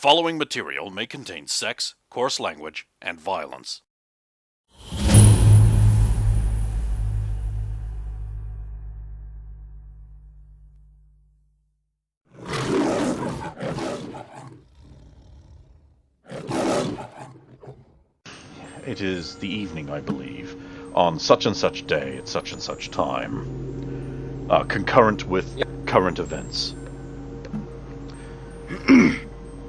following material may contain sex, coarse language, and violence. It is the evening, I believe, on such and such day at such and such time, concurrent with current events.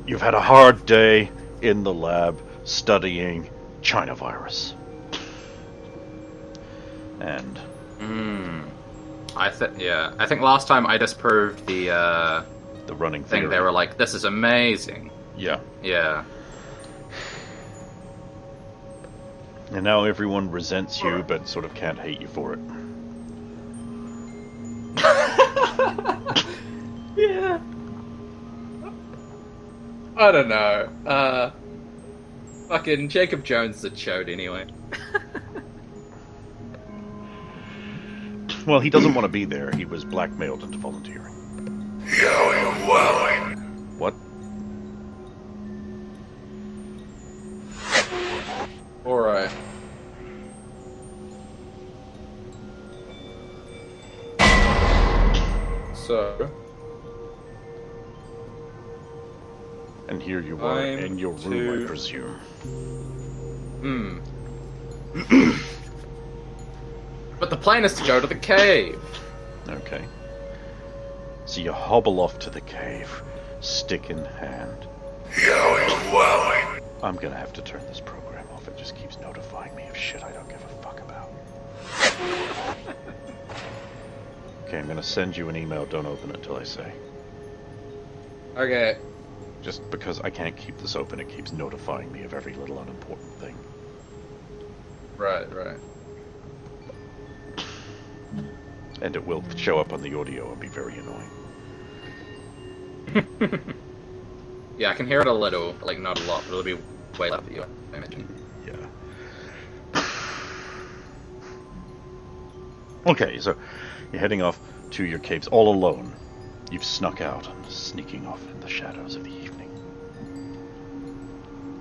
You've had a hard day in the lab studying China virus. And I think last time I disproved the running thing. theory. They were like, "This is amazing." Yeah. Yeah. And now everyone resents you, but sort of can't hate you for it. Yeah. I don't know. Fucking Jacob Jones the chode anyway. Well, he doesn't want to be there. He was blackmailed into volunteering. What? Alright. So... And here you are in your room, I presume. But the plan is to go to the cave. Okay. So you hobble off to the cave, stick in hand. I'm gonna have to turn this program off. It just keeps notifying me of shit I don't give a fuck about. Okay, I'm gonna send you an email. Don't open it till I say. Okay. Just because I can't keep this open, it keeps notifying me of every little unimportant thing. Right. And it will show up on the audio and be very annoying. Yeah, I can hear it a little, like not a lot, but it'll be way loud for you, I imagine. Yeah. Okay, so you're heading off to your caves all alone. You've snuck out and sneaking off in the shadows of the evening.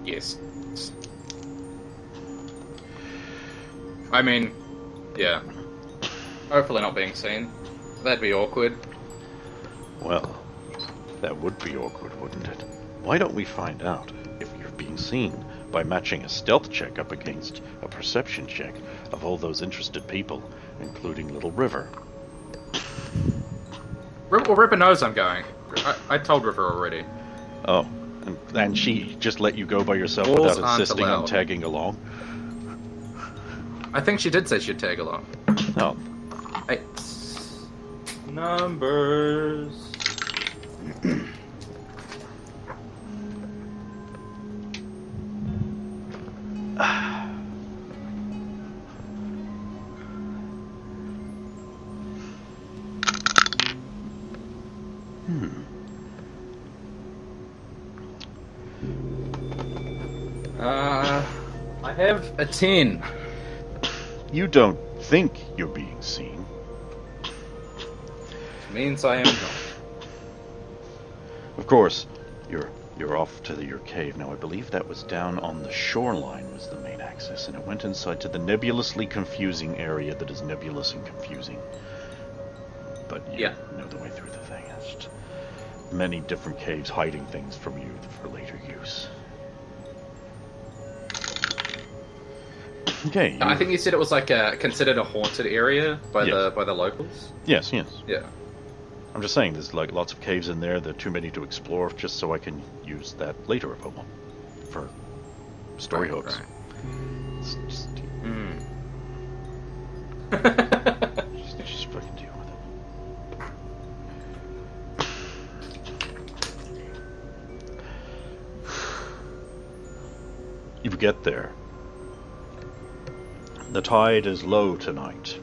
Yes. I mean, yeah. Hopefully not being seen. That'd be awkward. Well, that would be awkward, wouldn't it? Why don't we find out if you're being seen by matching a stealth check up against a perception check of all those interested people, including Little River? Well, Ripper knows I'm going. I told River already. Oh, and she just let you go by yourself Walls without aren't insisting on allowed. tagging along? I think she did say she'd tag along. Oh. Hey. Numbers. I have a 10. You don't think you're being seen. Means I am not. Of course, you're off to your cave. Now, I believe that was down on the shoreline was the main axis, and it went inside to the nebulously confusing area that is nebulous and confusing. But you know the way through the thing. It's just many different caves hiding things from you for later use. Okay. I think you said it was like considered a haunted area by the locals. Yes. Yeah. I'm just saying, there's like lots of caves in there. There are too many to explore, just so I can use that later if I want for story hooks. Right. It's just, just fucking deal with it. You get there. The tide is low tonight.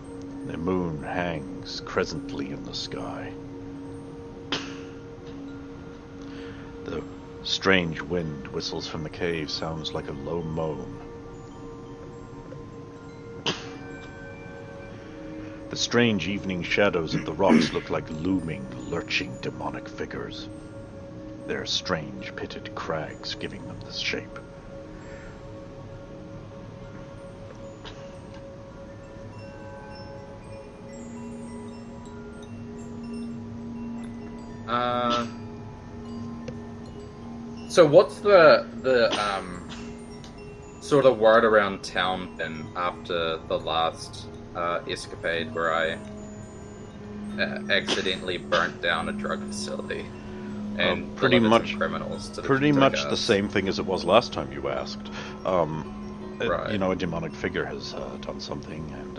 The moon hangs crescently in the sky. The strange wind whistles from the cave, sounds like a low moan. The strange evening shadows of the rocks look like looming, lurching demonic figures. their strange pitted crags giving them this shape. So what's the sort of word around town then after the last escapade where I accidentally burnt down a drug facility and pretty much criminals to the pretty much guards? the same thing as it was last time you asked. Right. You know, a demonic figure has done something, and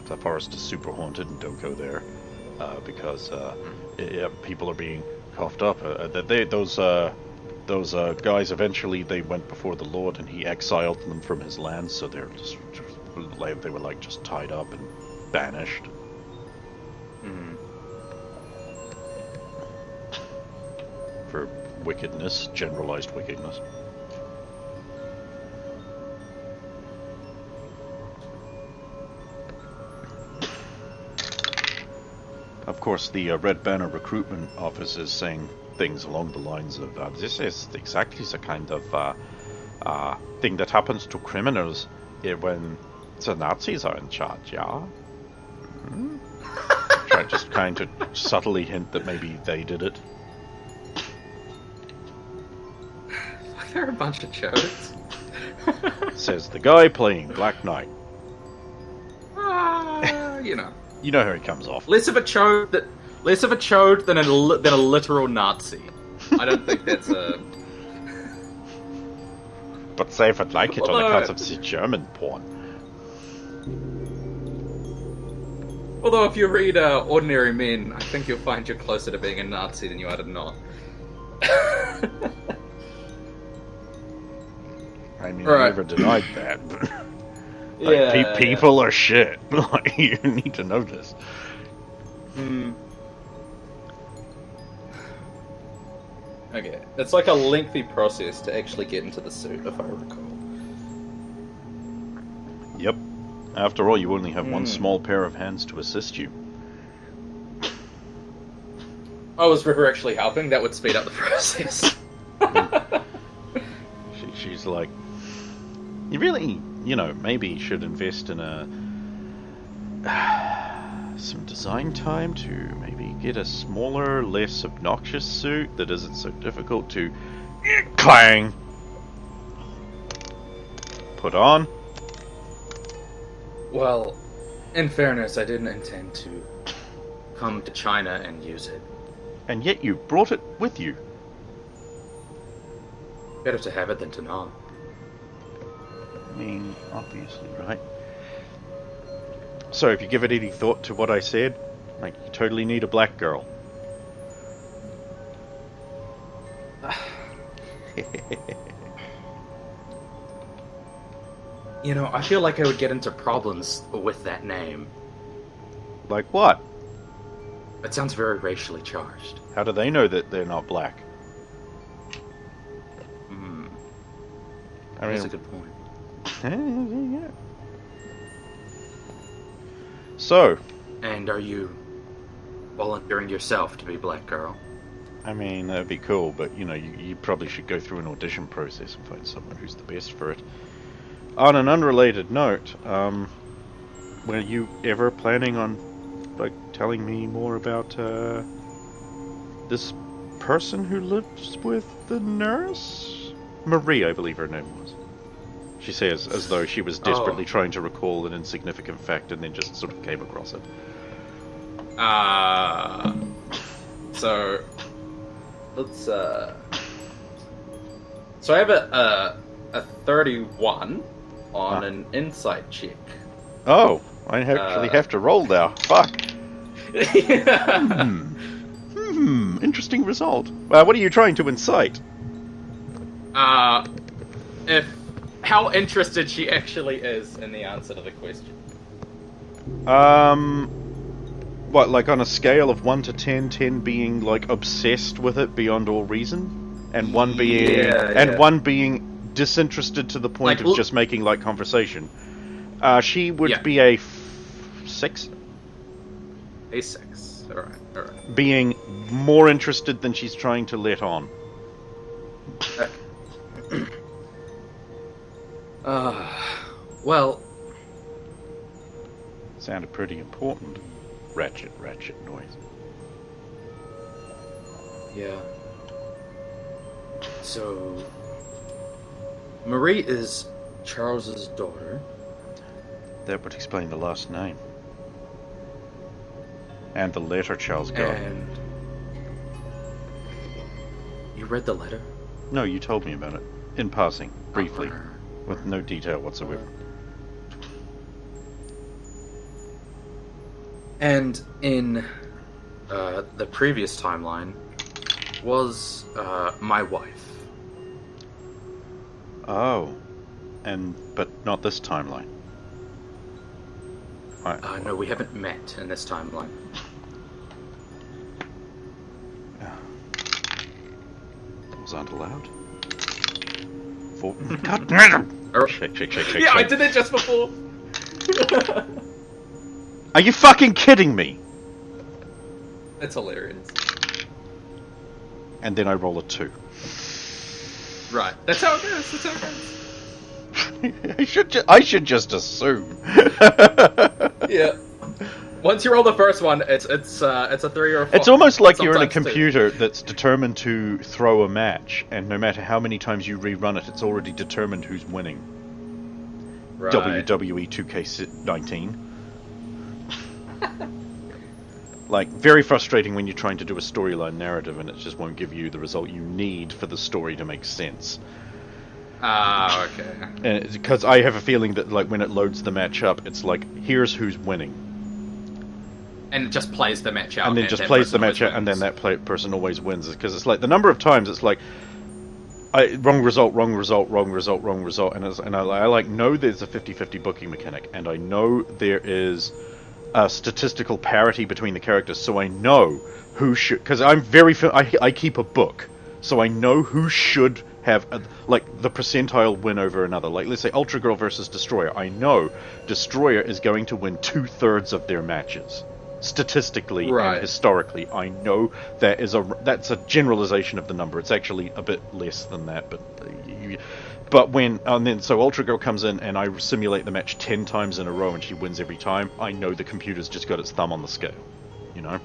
the forest is super haunted, and don't go there because people are being coughed up. Those guys eventually they went before the Lord, and he exiled them from his land, so they were like just tied up and banished. For wickedness, generalized wickedness. Of course, the Red Banner recruitment office is saying things along the lines of, this is exactly the kind of thing that happens to criminals when the Nazis are in charge, yeah? Mm-hmm. Just kind of subtly hint that maybe they did it. They're a bunch of chodes. Says the guy playing Black Knight. You know. You know how he comes off. Less of a chode than a literal Nazi. I don't think that's a... But they would like it on account of the German porn. Although if you read Ordinary Men, I think you'll find you're closer to being a Nazi than you are to not. I mean, I never denied that, but people are shit. Like, you need to know this. Okay, it's like a lengthy process to actually get into the suit, if I recall. Yep. After all, you only have one small pair of hands to assist you. Oh, is River actually helping? That would speed up the process. She's like, you really, maybe should invest in some design time to maybe get a smaller, less obnoxious suit that isn't so difficult to clang put on. Well, in fairness, I didn't intend to come to China and use it. And yet you brought it with you. Better to have it than to not. I mean, obviously, right? So, if you give it any thought to what I said, like, you totally need a black girl. I feel like I would get into problems with that name. Like what? It sounds very racially charged. How do they know that they're not black? That's a good point. Yeah. So. And are you volunteering yourself to be Black Girl? I mean, that'd be cool, but, you probably should go through an audition process and find someone who's the best for it. On an unrelated note, were you ever planning on, telling me more about, this person who lives with the nurse? Marie, I believe her name was. She says, as though she was desperately trying to recall an insignificant fact and then just sort of came across it. So, let's, So I have a 31 on an insight check. Oh, I actually have to roll now. Fuck. Interesting result. What are you trying to incite? How interested she actually is in the answer to the question. What, like on a scale of 1 to 10, 10 being like obsessed with it beyond all reason, and one being disinterested to the point of just making like conversation. She would be a 6. A 6. Alright. Being more interested than she's trying to let on. Well, Sounded pretty important. Ratchet noise. yeah. So, Marie is Charles's daughter. That would explain the last name. And the letter Charles got. And you read the letter? No, you told me about it. In passing, briefly. With no detail whatsoever. And in the previous timeline was my wife. Oh. But not this timeline. No, we haven't met in this timeline. Those aren't allowed. God damn! Shake. Yeah, I did it just before! Are you fucking kidding me? It's hilarious. And then I roll a 2. Right, that's how it goes, I should just assume. Yeah. Once you roll the first one, it's a 3 or a 4. It's almost like you're in a Sometimes computer that's determined to throw a match, and no matter how many times you rerun it, it's already determined who's winning. Right. WWE 2K19. Like, very frustrating when you're trying to do a storyline narrative and it just won't give you the result you need for the story to make sense. Ah, okay. And because I have a feeling that, like, when it loads the match up, it's like, here's who's winning. And it just plays the match out. And then just plays the match out, and then that person always wins. Because it's like, the number of times it's like, wrong result, and I like, know there's a 50-50 booking mechanic, and I know there is a statistical parity between the characters, so I know who should, because I'm I keep a book, so I know who should have like the percentile win over another. Like, let's say Ultra Girl versus Destroyer. I know Destroyer is going to win 2/3 of their matches. Statistically and historically, I know that's a generalization of the number. It's actually a bit less than that, but when so Ultra Girl comes in and I simulate the match 10 times in a row and she wins every time, I know the computer's just got its thumb on the scale, you know.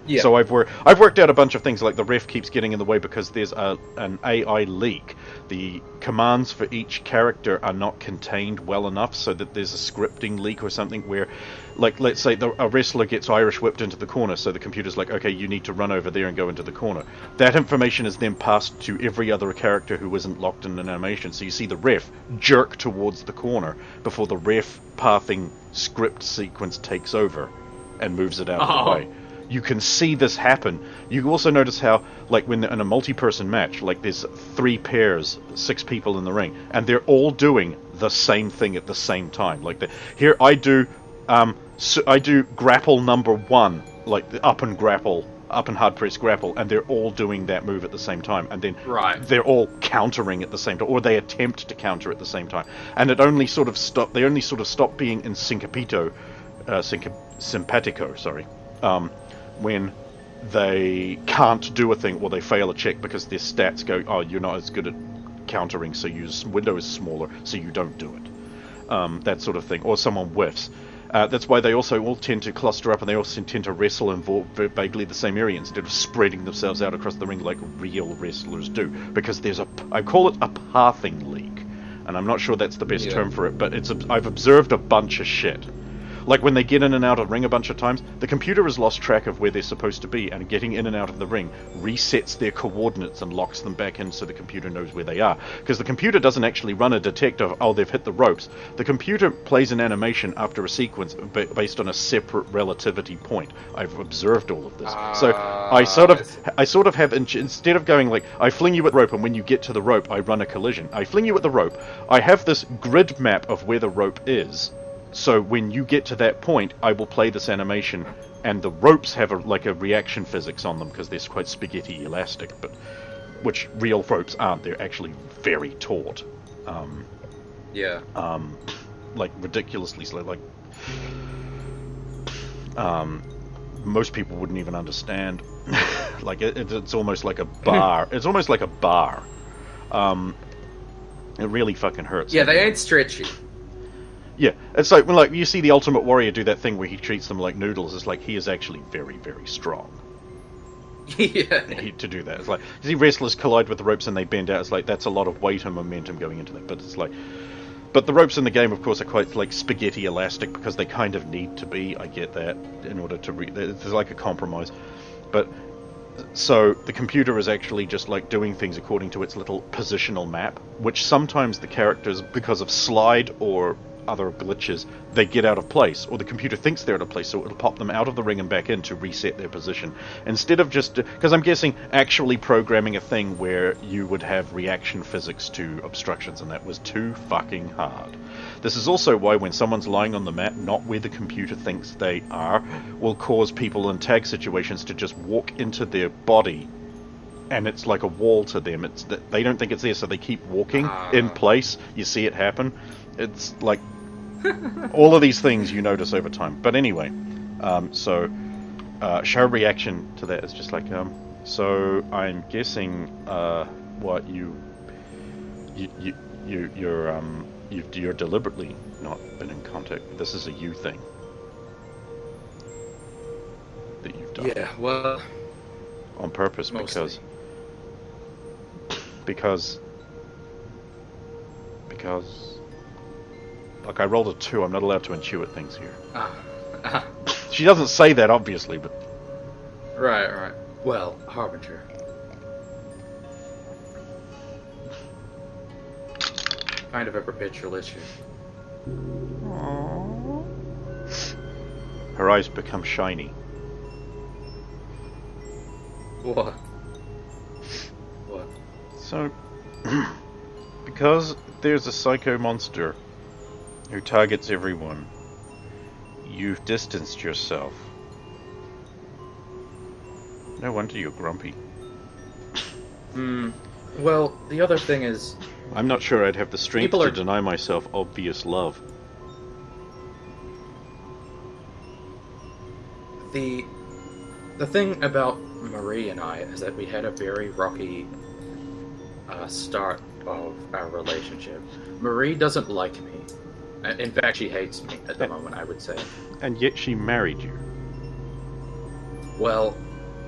Yeah. So I've worked out a bunch of things, like the ref keeps getting in the way because there's an AI leak. The commands for each character are not contained well enough, so that there's a scripting leak or something where, like, let's say a wrestler gets Irish whipped into the corner, so the computer's like, okay, you need to run over there and go into the corner. That information is then passed to every other character who isn't locked in an animation, so you see the ref jerk towards the corner before the ref pathing script sequence takes over and moves it out of the way. You can see this happen. You also notice how, like, when in a multi-person match, like, there's 3 pairs, 6 people in the ring, and they're all doing the same thing at the same time. Like, here I do grapple number 1, like the up and hard press grapple, and they're all doing that move at the same time, and then they're all countering at the same time, or they attempt to counter at the same time, and they only sort of stop being in simpatico, when they can't do a thing or they fail a check because their stats go, oh, you're not as good at countering, so your window is smaller, so you don't do it. That sort of thing. Or someone whiffs. That's why they also all tend to cluster up, and they also tend to wrestle in vaguely the same area instead of spreading themselves out across the ring like real wrestlers do. Because there's I call it a pathing leak. And I'm not sure that's the best term for it, but I've observed a bunch of shit. Like, when they get in and out of the ring a bunch of times, the computer has lost track of where they're supposed to be, and getting in and out of the ring resets their coordinates and locks them back in so the computer knows where they are. Because the computer doesn't actually run a detect of, oh, they've hit the ropes. The computer plays an animation after a sequence based on a separate relativity point. I've observed all of this. So I sort of have, instead of going like, I fling you at the rope, and when you get to the rope, I run a collision. I fling you at the rope. I have this grid map of where the rope is. So when you get to that point, I will play this animation, and the ropes have a reaction physics on them because they're quite spaghetti elastic, but which real ropes aren't. They're actually very taut. Like ridiculously slow. Like most people wouldn't even understand. Like it's almost like a bar. It's almost like a bar. It really fucking hurts. Yeah, they ain't stretchy. Yeah, it's like when you see the Ultimate Warrior do that thing where he treats them like noodles. It's like he is actually very, very strong. Yeah. To do that, it's like you see wrestlers collide with the ropes and they bend out. It's like that's a lot of weight and momentum going into that. But it's like, but the ropes in the game, of course, are quite like spaghetti elastic because they kind of need to be. I get that in order to there's like a compromise, but. So the computer is actually just like doing things according to its little positional map, which sometimes the characters, because of slide or other glitches, they get out of place, or the computer thinks they're out of place, so it'll pop them out of the ring and back in to reset their position. Instead of just, because I'm guessing actually programming a thing where you would have reaction physics to obstructions, and that was too fucking hard. This is also why when someone's lying on the mat, not where the computer thinks they are, will cause people in tag situations to just walk into their body, and it's like a wall to them. It's that they don't think it's there, so they keep walking in place. You see it happen. It's like all of these things you notice over time. But anyway, show reaction to that is just like so I'm guessing what you're deliberately not been in contact. This is a you thing that you've done. Yeah, well, on purpose mostly. because like I rolled a 2, I'm not allowed to intuit things here. She doesn't say that, obviously, but... Right. Well, Harbinger. Kind of a perpetual issue. Aww. Her eyes become shiny. What? So, because there's a psycho monster who targets everyone, you've distanced yourself. No wonder you're grumpy. Well, the other thing is... I'm not sure I'd have the strength to deny myself obvious love. The thing about Marie and I is that we had a very rocky start of our relationship. Marie doesn't like me. In fact, she hates me at the moment, I would say. And yet she married you. Well...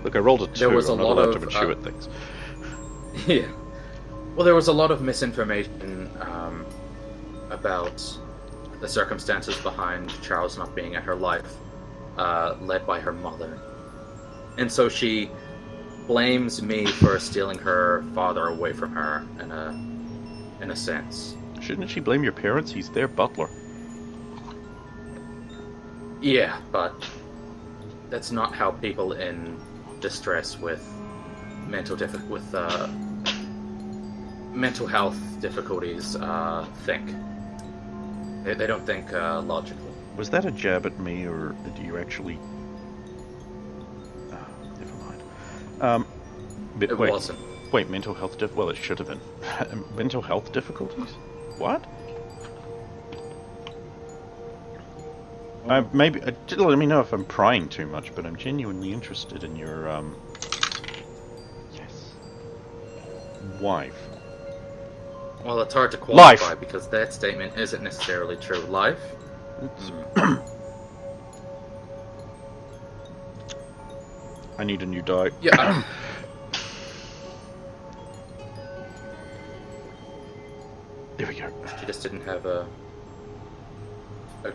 Look, I rolled a 2, there was I'm a not lot allowed of, to intuit things. Yeah. Well, there was a lot of misinformation about the circumstances behind Charles not being at her life, led by her mother. And so she blames me for stealing her father away from her, in a sense. Shouldn't she blame your parents? He's their butler. Yeah, but that's not how people in distress with mental health difficulties think. They don't think logically. Was that a jab at me, or do you actually... never mind. It wasn't. Wait, mental health well, it should have been. Mental health difficulties? What? Maybe... let me know if I'm prying too much, but I'm genuinely interested in your, yes. Wife. Well, it's hard to qualify Life. because that statement isn't necessarily true. Life? I need a new die. Yeah. There we go. She just didn't have a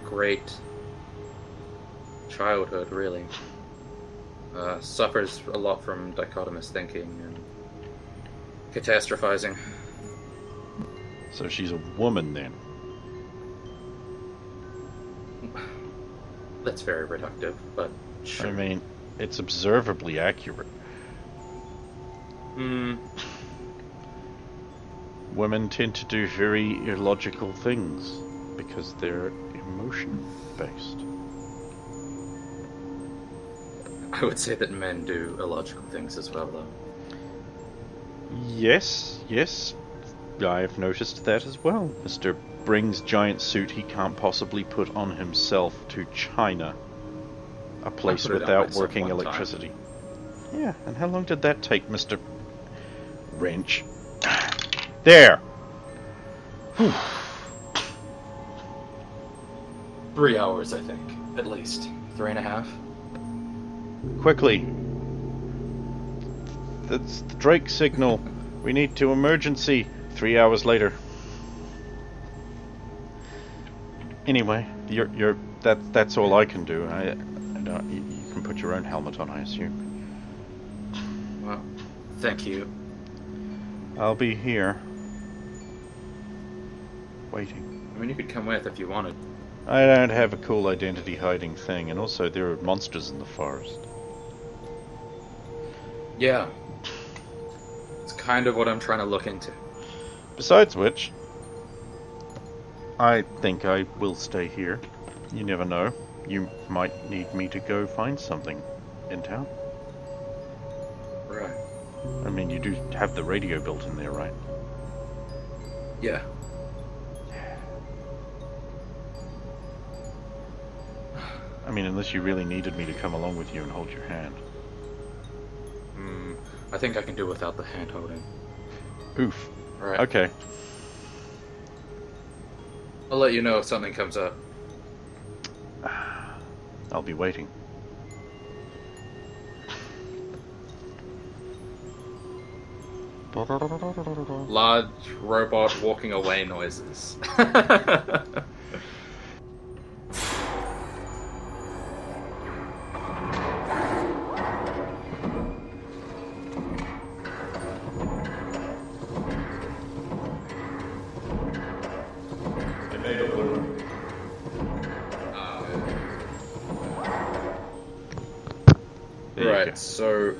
great childhood, really. Suffers a lot from dichotomous thinking and catastrophizing. So she's a woman then. That's very reductive, but sure. I mean, it's observably accurate. Women tend to do very illogical things because they're emotion-based. I would say that men do illogical things as well, though. Yes. I've noticed that as well. Mr. brings giant suit he can't possibly put on himself to China. A place without working electricity. Yeah, and how long did that take, Mr. Wrench? There! Whew. 3 hours, I think. At least. 3.5. Quickly. That's the Drake signal. We need to emergency. 3 hours later. Anyway, that's all I can do. I don't, you can put your own helmet on, I assume. Well, thank you. I'll be here. Waiting. I mean, you could come with if you wanted. I don't have a cool identity hiding thing, and also there are monsters in the forest. Yeah. It's kind of what I'm trying to look into. Besides which, I think I will stay here. You never know. You might need me to go find something in town. Right. I mean, you do have the radio built in there, right? Yeah. I mean, unless you really needed me to come along with you and hold your hand. I think I can do without the hand holding. Oof. Right. Okay. I'll let you know if something comes up. I'll be waiting. Large robot walking away noises. Right, so...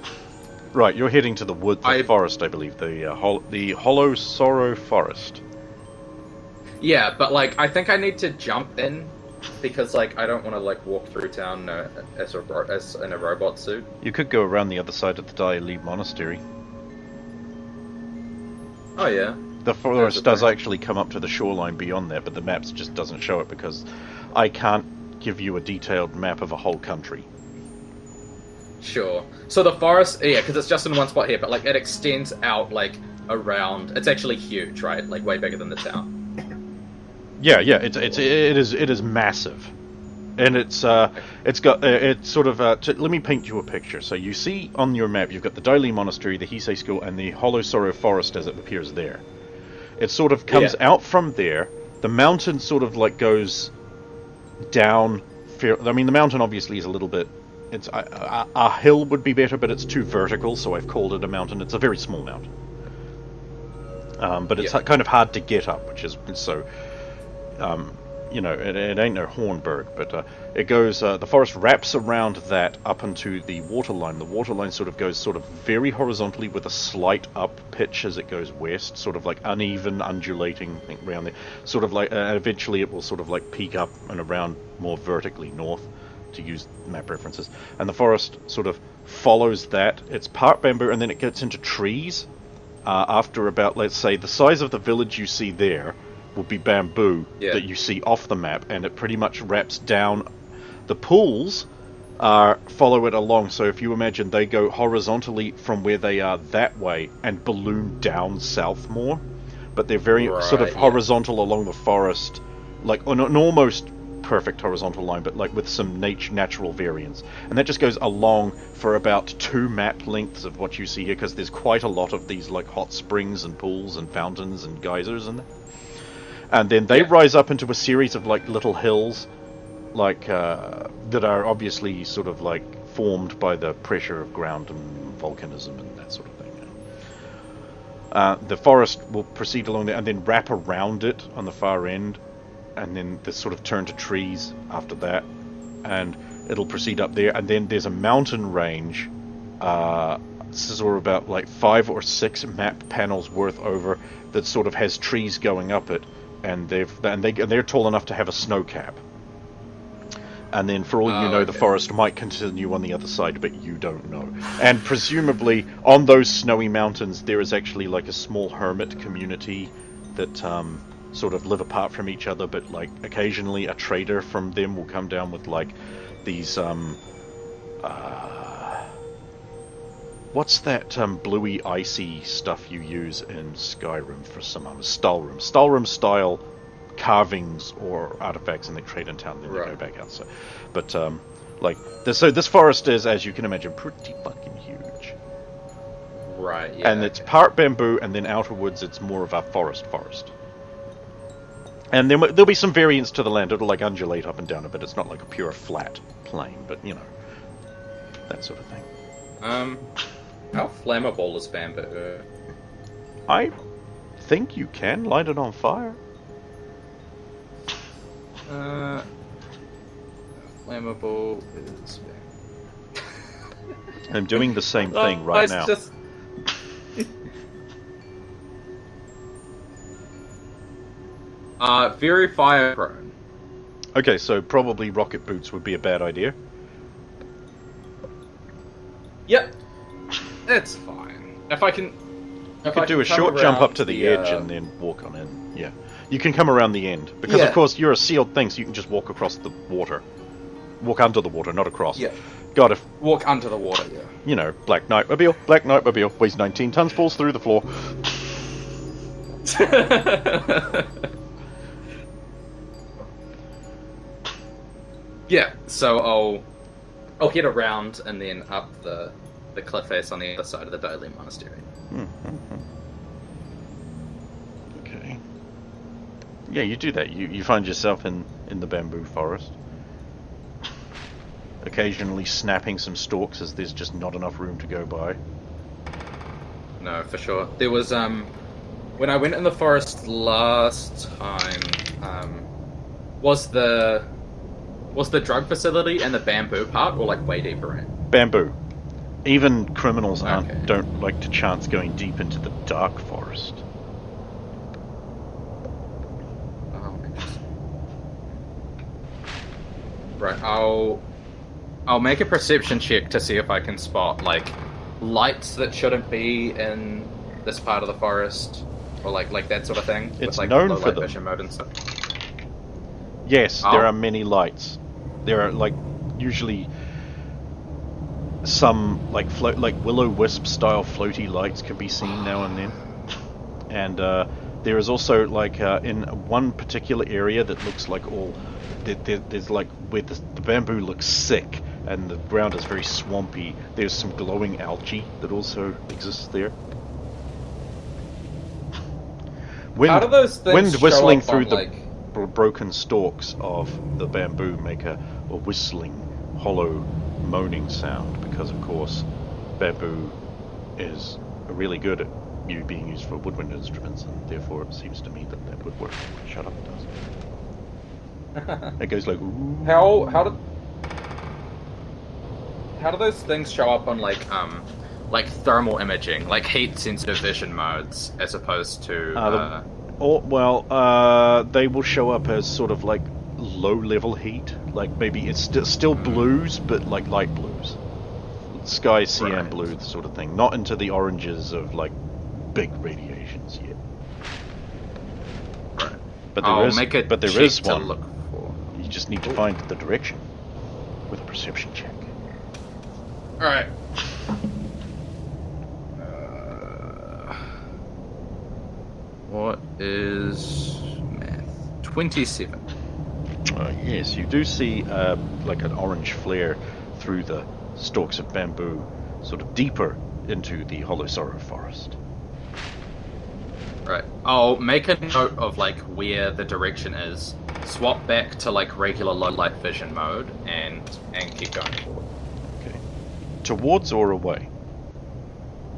Right, you're heading to the forest, I believe. The Hollow Sorrow Forest. Yeah, but, like, I think I need to jump in, because, like, I don't want to, like, walk through town as in a robot suit. You could go around the other side of the Dai Monastery. Oh, yeah. The forest does actually come up to the shoreline beyond that, but the maps just doesn't show it, because I can't give you a detailed map of a whole country. Sure. So the forest, yeah, because it's just in one spot here, but like it extends out like around. It's actually huge, right? Like way bigger than the town. Yeah, it is massive, and it's got it's sort of. Let me paint you a picture. So you see on your map, you've got the Dai Monastery, the Heisei School, and the Hollow Sorrow Forest as it appears there. It sort of comes out from there. The mountain sort of like goes down. I mean, the mountain obviously is a little bit. It's a hill would be better, but it's too vertical, so I've called it a mountain. It's a very small mountain, but it's kind of hard to get up, which is so. You know, it ain't no Hornberg, but it goes. The forest wraps around that up into the waterline. The waterline sort of goes very horizontally with a slight up pitch as it goes west, sort of like uneven, undulating around there. Sort of like eventually it will sort of like peak up and around more vertically north, to use map references, and the forest sort of follows that. It's part bamboo, and then it gets into trees. After about, let's say, the size of the village you see there will be bamboo that you see off the map, and it pretty much wraps down. The pools follow it along, so if you imagine they go horizontally from where they are that way and balloon down south more, but they're very sort of horizontal along the forest, like an almost perfect horizontal line, but like with some natural variance, and that just goes along for about 2 map lengths of what you see here, because there's quite a lot of these like hot springs and pools and fountains and geysers and then they rise up into a series of like little hills, like that are obviously sort of like formed by the pressure of ground and volcanism and that sort of thing. The forest will proceed along there and then wrap around it on the far end, and then this sort of turn to trees after that, and it'll proceed up there, and then there's a mountain range, sort of about like 5 or 6 map panels worth over, that sort of has trees going up it, and they're tall enough to have a snow cap. And then for all you know, the forest might continue on the other side, but you don't know. And presumably on those snowy mountains there is actually like a small hermit community that sort of live apart from each other, but like occasionally a trader from them will come down with like these What's that bluey, icy stuff you use in Skyrim for some Stalrim? Stalrim style carvings or artifacts, and they trade in town, then they go back outside. But so this forest is, as you can imagine, pretty fucking huge. Right. Yeah. And it's part bamboo, and then outerwards it's more of a forest. And then there'll be some variance to the land. It'll like undulate up and down a bit. It's not like a pure flat plain, but you know, that sort of thing. How flammable is bamboo? I think you can light it on fire. Flammable is. I'm doing the same thing right now. Just... very fire prone. Okay, so probably rocket boots would be a bad idea. Yep, it's fine. If I can, you could do a short jump up to the edge and then walk on in. Yeah, you can come around the end because, of course, you're a sealed thing, so you can just walk across the water, walk under the water, not across. Yeah. God, if walk under the water. Yeah. You know, Black Knightmobile, weighs 19 tons, falls through the floor. Yeah, so I'll head around and then up the cliff face on the other side of the Daily Monastery. Okay. Yeah, you do that. You find yourself in the bamboo forest. Occasionally snapping some stalks as there's just not enough room to go by. No, for sure. There was, when I went in the forest last time, was the drug facility and the bamboo part, or like way deeper in? Bamboo. Even criminals don't like to chance going deep into the dark forest. Oh, interesting. Right, I'll make a perception check to see if I can spot like lights that shouldn't be in this part of the forest, or like that sort of thing. It's with, like, known low for light them. vision mode and stuff. Yes, there are many lights. There are like usually some like will-o-wisp style floaty lights can be seen now and then, and there is also like in one particular area that looks like there's like where the bamboo looks sick and the ground is very swampy. There's some glowing algae that also exists there. How do those things wind whistling show up through on, the broken stalks of the bamboo make a whistling, hollow, moaning sound, because of course bamboo is really good at being used for woodwind instruments, and therefore it seems to me that would work. Shut up, it does. It goes like, ooh. How do those things show up on like thermal imaging, like heat sensitive vision modes, as opposed to they will show up as sort of like low level heat, like maybe it's still blues, but like light blues, sky cyan blue sort of thing, not into the oranges of like big radiations yet. Right. But there is to one. Look for. You just need to find the direction with a perception check. All right. What is math? 27. Yes, you do see like an orange flare through the stalks of bamboo, sort of deeper into the Hollow Sorrow forest. Right. I'll make a note of like where the direction is, swap back to like regular low light vision mode, and keep going forward. Okay. Towards or away?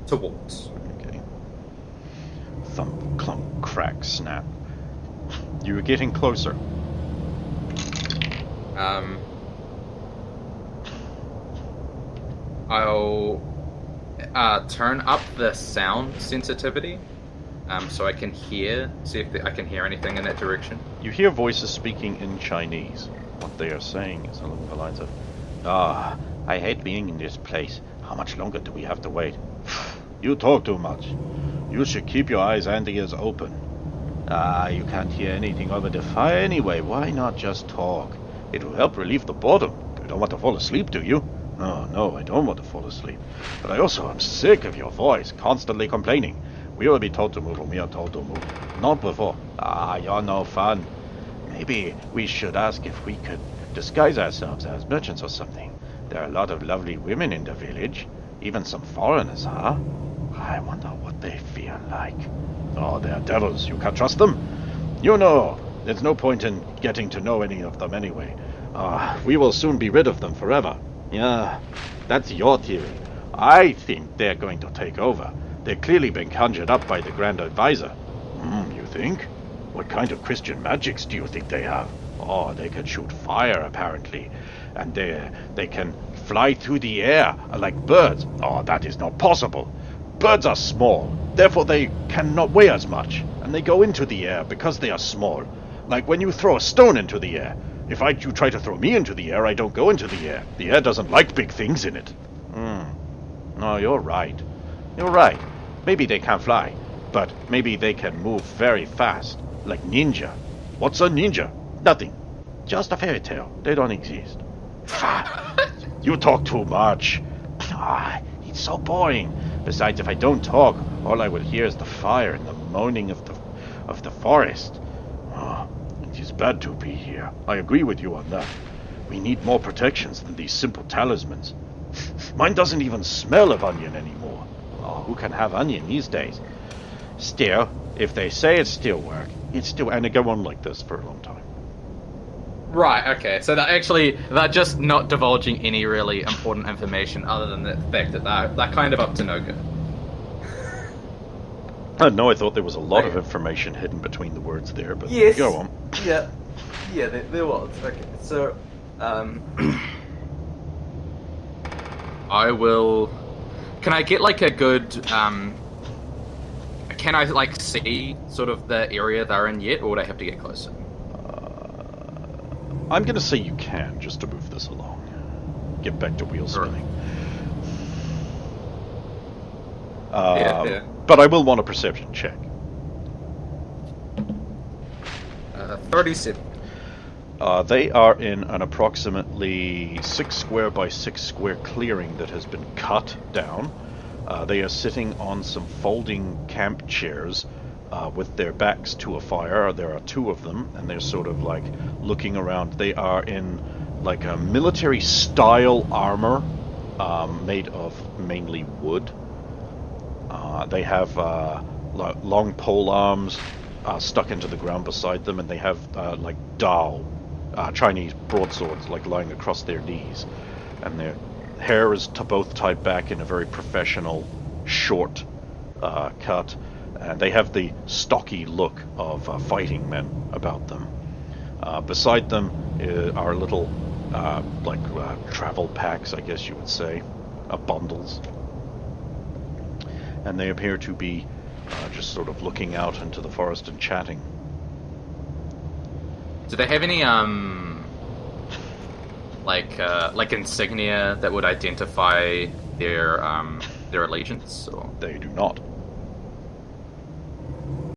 Towards. Okay. Thump, clunk, crack, snap. You are getting closer. I'll turn up the sound sensitivity, so I can see if I can hear anything in that direction. You hear voices speaking in Chinese. What they are saying is along the lines of, "Ah, I hate being in this place. How much longer do we have to wait? You talk too much. You should keep your eyes and ears open. Ah, you can't hear anything over the fire anyway. Why not just talk? It will help relieve the boredom. You don't want to fall asleep, do you? Oh, no, I don't want to fall asleep. But I also am sick of your voice, constantly complaining. We will be told to move, and we are told to move. Not before. Ah, you're no fun. Maybe we should ask if we could disguise ourselves as merchants or something. There are a lot of lovely women in the village. Even some foreigners, huh? I wonder what they feel like. Oh, they're devils. You can't trust them. You know, there's no point in getting to know any of them anyway. We will soon be rid of them forever. Yeah, that's your theory. I think they're going to take over. They've clearly been conjured up by the Grand Advisor. You think? What kind of Christian magics do you think they have? Oh, they can shoot fire, apparently. And they can fly through the air like birds. Oh, that is not possible. Birds are small, therefore they cannot weigh as much. And they go into the air because they are small. Like when you throw a stone into the air. If you try to throw me into the air, I don't go into the air. The air doesn't like big things in it. No, you're right. You're right. Maybe they can't fly, but maybe they can move very fast, like ninja. What's a ninja? Nothing. Just a fairy tale. They don't exist. You talk too much. It's so boring. Besides, if I don't talk, all I will hear is the fire and the moaning of the forest. It is bad to be here. I agree with you on that. We need more protections than these simple talismans. Mine doesn't even smell of onion anymore. Oh, who can have onion these days? Still, if they say it still works, it's still... And it go on like this for a long time. Right, okay. So they're just not divulging any really important information other than the fact that they're kind of up to no good. No, I thought there was a lot of information hidden between the words there, but yes. Go on. Yeah, there was. Okay, so, I will... Can I get, like, a good, can I, like, see sort of the area they're in yet, or would I have to get closer? I'm going to say you can, just to move this along. Get back to wheel spinning. Yeah. But I will want a perception check. 37. They are in an approximately 6 square by 6 square clearing that has been cut down. They are sitting on some folding camp chairs with their backs to a fire. There are 2 of them, and they're sort of like looking around. They are in like a military style armor made of mainly wood. They have long pole arms stuck into the ground beside them, and they have like Dao, Chinese broadswords, like lying across their knees. And their hair is both tied back in a very professional, short cut. And they have the stocky look of fighting men about them. Beside them are little travel packs, I guess you would say, bundles. And they appear to be just sort of looking out into the forest and chatting. Do they have any like insignia that would identify their allegiance? Or? They do not.